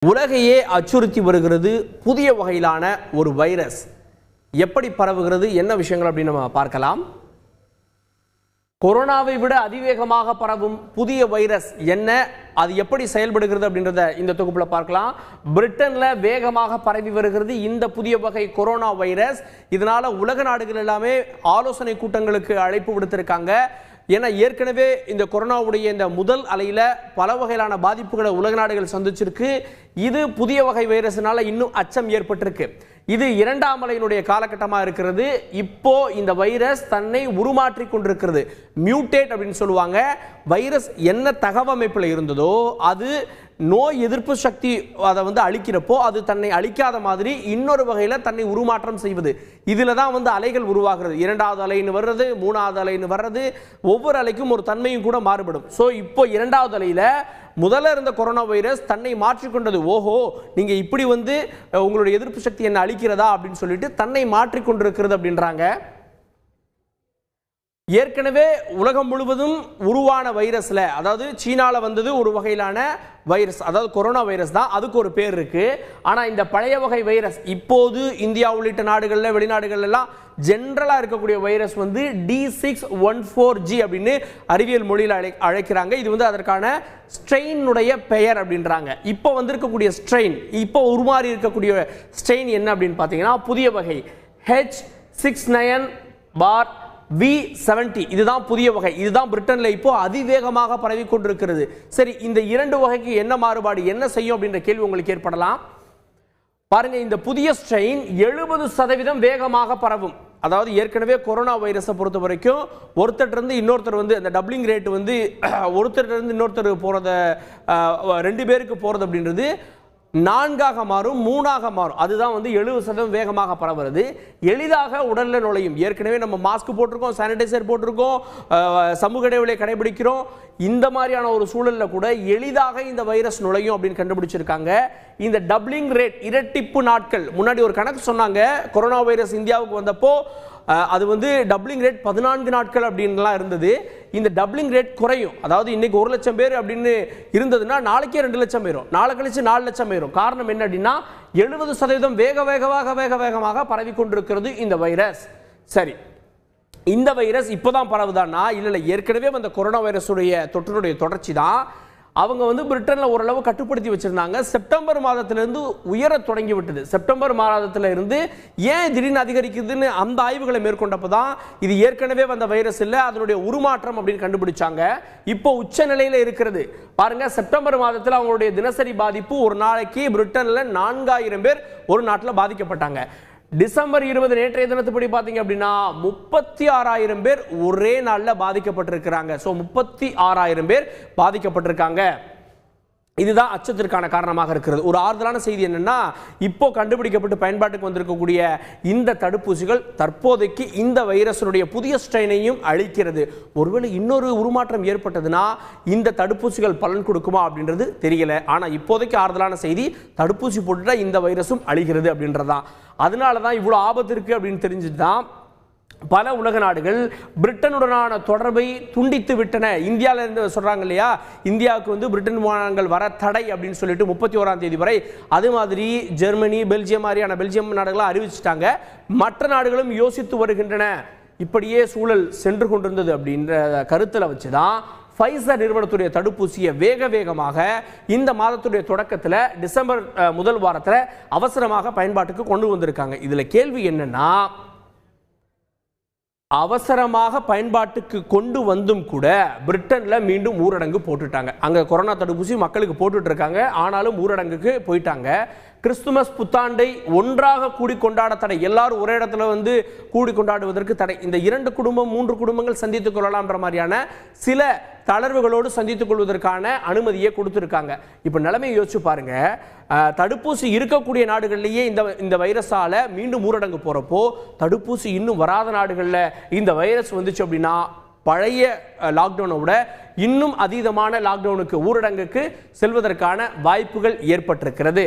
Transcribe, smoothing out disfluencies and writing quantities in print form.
உலகையே அச்சுறுத்தி வருகிறது புதிய வகையிலான ஒரு வைரஸ். எப்படி பரவுகிறது, என்ன விஷயங்கள் அப்படின்னு நம்ம பார்க்கலாம். கொரோனாவை விட அதிவேகமாக பரவும் புதிய வைரஸ் என்ன, அது எப்படி செயல்படுகிறது அப்படின்றத இந்த தொகுப்புல பார்க்கலாம். பிரிட்டன்ல வேகமாக பரவி வருகிறது இந்த புதிய வகை கொரோனா வைரஸ். இதனால உலக நாடுகள் எல்லாமே ஆலோசனை கூட்டங்களுக்கு அழைப்பு விடுத்திருக்காங்க. ஏன்னா ஏற்கனவே இந்த கொரோனாவுடைய இந்த முதல் அலையில பல வகையிலான பாதிப்புகளை உலக நாடுகள் சந்திச்சிருக்கு. இது புதிய வகை வைரஸ்னால இன்னும் அச்சம் ஏற்பட்டிருக்கு. இது இரண்டாம் அலையினுடைய காலகட்டமாக இருக்கிறது. இப்போ இந்த வைரஸ் தன்னை உருமாற்றி கொண்டிருக்கிறது. மியூட்டேட் அப்படின்னு சொல்லுவாங்க. வைரஸ் என்ன தகவமைப்பில் இருந்ததோ அது நோய் எதிர்ப்பு சக்தி அதை அழிக்கிறப்போ அது தன்னை அழிக்காத மாதிரி இன்னொரு வகையில் தன்னை உருமாற்றம் செய்வது. இதில் தான் அலைகள் உருவாகிறது. இரண்டாவது அலைன்னு வர்றது, மூணாவது அலைன்னு வர்றது, ஒவ்வொரு அலைக்கும் ஒரு தன்மையும் கூட மாறுபடும். ஸோ இப்போ இரண்டாவது அலையில் முதல்ல இருந்த கொரோனா வைரஸ் தன்னை மாற்றிக்கொண்டது. ஓஹோ, நீங்க இப்படி உங்களுடைய எதிர்ப்பு சக்தி என்ன அழிக்கிறதா அப்படின்னு சொல்லிட்டு தன்னை மாற்றிக்கொண்டிருக்கிறது அப்படின்றாங்க. ஏற்கனவே உலகம் முழுவதும் உருவான வைரஸ்ல, அதாவது சீனால வந்தது ஒரு வகையிலான வைரஸ், அதாவது கொரோனா வைரஸ் தான், அதுக்கு ஒரு பேர் இருக்கு. ஆனா இந்த பழைய வகை வைரஸ் இப்போது இந்தியா உள்ளிட்ட நாடுகள்ல, வெளிநாடுகள் எல்லாம் ஜெனரலா இருக்கக்கூடிய வைரஸ் D614G அப்படின்னு அறிவியல் மொழியில் அழைக்கிறாங்க. இது அதற்கான ஸ்ட்ரெயினுடைய பெயர் அப்படின்றாங்க. இப்போ இருக்கக்கூடிய ஸ்ட்ரெயின், இப்போ உருமாறி இருக்கக்கூடிய ஸ்ட்ரெயின் என்ன அப்படின்னு பார்த்தீங்கன்னா புதிய வகை H69V70. இதுதான் புதிய வகை. இதுதான் பிரிட்டன்ல இப்போ அதிவேகமாக பரவி கொண்டிருக்கிறது. சரி, இந்த இரண்டு வகைக்கு என்ன மாறுபாடு, என்ன செய்யும் அப்படின்ற கேள்வி உங்களுக்கு ஏற்படலாம். பாருங்க, இந்த புதிய ஸ்ட்ரெயின் 70% வேகமாக பரவும். அதாவது ஏற்கனவே கொரோனா வைரஸை பொறுத்த வரைக்கும் ஒருத்தர் இன்னொருத்தர் அந்த டபுளிங் ரேட் ஒருத்தர் இன்னொருத்தர் போறத 2 பேருக்கு போறது அப்படின்றது 4ஆக மாறும், 3ஆக மாறும். அதுதான் 70% வேகமாக பரவுறது. எளிதாக உடல்ல நுழையும். ஏற்கனவே நம்ம மாஸ்க் போட்டிருக்கோம், சானிடைசர் போட்டிருக்கோம், சமூக இடைவெளியை கடைபிடிக்கிறோம். இந்த மாதிரியான ஒரு சூழல்ல கூட எளிதாக இந்த வைரஸ் நுழையும் அப்படின்னு கண்டுபிடிச்சிருக்காங்க. இந்த டபுளிங் ரேட், இரட்டிப்பு நாட்கள், முன்னாடி ஒரு கணக்கு சொன்னாங்க. கொரோனா வைரஸ் இந்தியாவுக்கு வந்தப்போ அது டபுளிங் ரேட் 14 நாட்கள் அப்படின்லாம் இருந்தது. இந்த டபுளிங் ரேட் குறையும். அதாவது இன்னைக்கு 1 லட்சம் பேர் அப்படின்னு இருந்ததுன்னா நாளைக்கே 2 லட்சம் பேரும், நாளை கழிச்சு 4 லட்சம் பேரும். காரணம் என்ன அப்படின்னா 70% வேகமாக பரவி கொண்டிருக்கிறது இந்த வைரஸ். சரி, இந்த வைரஸ் இப்போதான் பரவுதான்னா இல்லை, ஏற்கனவே அந்த கொரோனா வைரஸுடைய தொற்றினுடைய தொடர்ச்சி தான். அவங்க பிரிட்டன்ல ஓரளவு கட்டுப்படுத்தி வச்சிருந்தாங்க. செப்டம்பர் மாதத்திலிருந்து உயர தொடங்கி விட்டது. செப்டம்பர் மாதத்துல இருந்து ஏன் திடீர்னு அதிகரிக்குதுன்னு அந்த ஆய்வுகளை மேற்கொண்டப்பதான் இது ஏற்கனவே வந்த வைரஸ் இல்ல, அதனுடைய உருமாற்றம் அப்படின்னு கண்டுபிடிச்சாங்க. இப்போ உச்ச நிலையில இருக்கிறது. பாருங்க, செப்டம்பர் மாதத்தில் அவங்களுடைய தினசரி பாதிப்பு ஒரு நாளைக்கு பிரிட்டன்ல 4000 பேர் ஒரு நாட்டில் பாதிக்கப்பட்டாங்க. டிசம்பர் 20 நேற்றைய தினத்துப்படி பார்த்தீங்க அப்படின்னா 36,000 பேர் ஒரே நாளில் பாதிக்கப்பட்டிருக்கிறாங்க. ஸோ 36,000 பேர் பாதிக்கப்பட்டிருக்காங்க. இதுதான் அச்சத்திற்கான காரணமாக இருக்கிறது. ஒரு ஆறுதலான செய்தி என்னன்னா, இப்போ கண்டுபிடிக்கப்பட்டு பயன்பாட்டுக்கு வந்திருக்கக்கூடிய இந்த தடுப்பூசிகள் தற்போதைக்கு இந்த வைரஸினுடைய புதிய ஸ்ட்ரெயினையும் அழிக்கிறது. ஒருவேளை இன்னொரு உருமாற்றம் ஏற்பட்டதுன்னா இந்த தடுப்பூசிகள் பலன் கொடுக்குமா அப்படின்றது தெரியல. ஆனால் இப்போதைக்கு ஆறுதலான செய்தி, தடுப்பூசி போட்டுட்டா இந்த வைரஸும் அழிகிறது அப்படின்றதான். அதனால தான் இவ்வளோ ஆபத்து இருக்கு அப்படின்னு தெரிஞ்சுட்டு தான் பல உலக நாடுகள் பிரிட்டனுடனான தொடர்பை துண்டித்து விட்டன. இந்தியாவில இருந்து சொல்றாங்க இல்லையா, இந்தியாவுக்கு பிரிட்டன் விமானங்கள் வர தடை அப்படின்னு சொல்லிட்டு 31ஆம் தேதி வரை. அது மாதிரி ஜெர்மனி, பெல்ஜியம் மாதிரியான பெல்ஜியம் நாடுகளாக அறிவிச்சிட்டாங்க. மற்ற நாடுகளும் யோசித்து வருகின்றன. இப்படியே சூழல் சென்று கொண்டிருந்தது அப்படின்ற கருத்தில் வச்சுதான் ஃபைசர் நிறுவனத்துடைய தடுப்பூசியை வேகமாக இந்த மாதத்துடைய தொடக்கத்தில் டிசம்பர் முதல் வாரத்தில் அவசரமாக பயன்பாட்டுக்கு கொண்டு வந்திருக்காங்க. இதுல கேள்வி என்னன்னா, அவசரமாக பயன்பாட்டுக்கு கொண்டு வந்தும் கூட பிரிட்டன்ல மீண்டும் ஊரடங்கு போட்டுட்டாங்க. அங்க கொரோனா தடுப்பூசி மக்களுக்கு போட்டுட்டு இருக்காங்க. ஆனாலும் ஊரடங்குக்கு போயிட்டாங்க. கிறிஸ்துமஸ் புத்தாண்டை ஒன்றாக கூடி கொண்டாட தடை. எல்லாரும் ஒரே இடத்துல கூடி கொண்டாடுவதற்கு தடை. இந்த 2 குடும்பம் 3 குடும்பங்கள் சந்தித்துக் கொள்ளலாம்ன்ற மாதிரியான சில தளர்வுகளோடு சந்தித்துக் கொள்வதற்கான அனுமதியை கொடுத்திருக்காங்க. இப்ப நிலைமையை யோசிச்சு பாருங்க. தடுப்பூசி இருக்கக்கூடிய நாடுகளிலேயே இந்த வைரஸால மீண்டும் ஊரடங்கு போறப்போ, தடுப்பூசி இன்னும் வராத நாடுகள்ல இந்த வைரஸ் வந்துச்சு அப்படின்னா பழைய லாக்டவுனை விட இன்னும் அதீதமான லாக்டவுனுக்கு, ஊரடங்குக்கு செல்வதற்கான வாய்ப்புகள் ஏற்பட்டிருக்கிறது.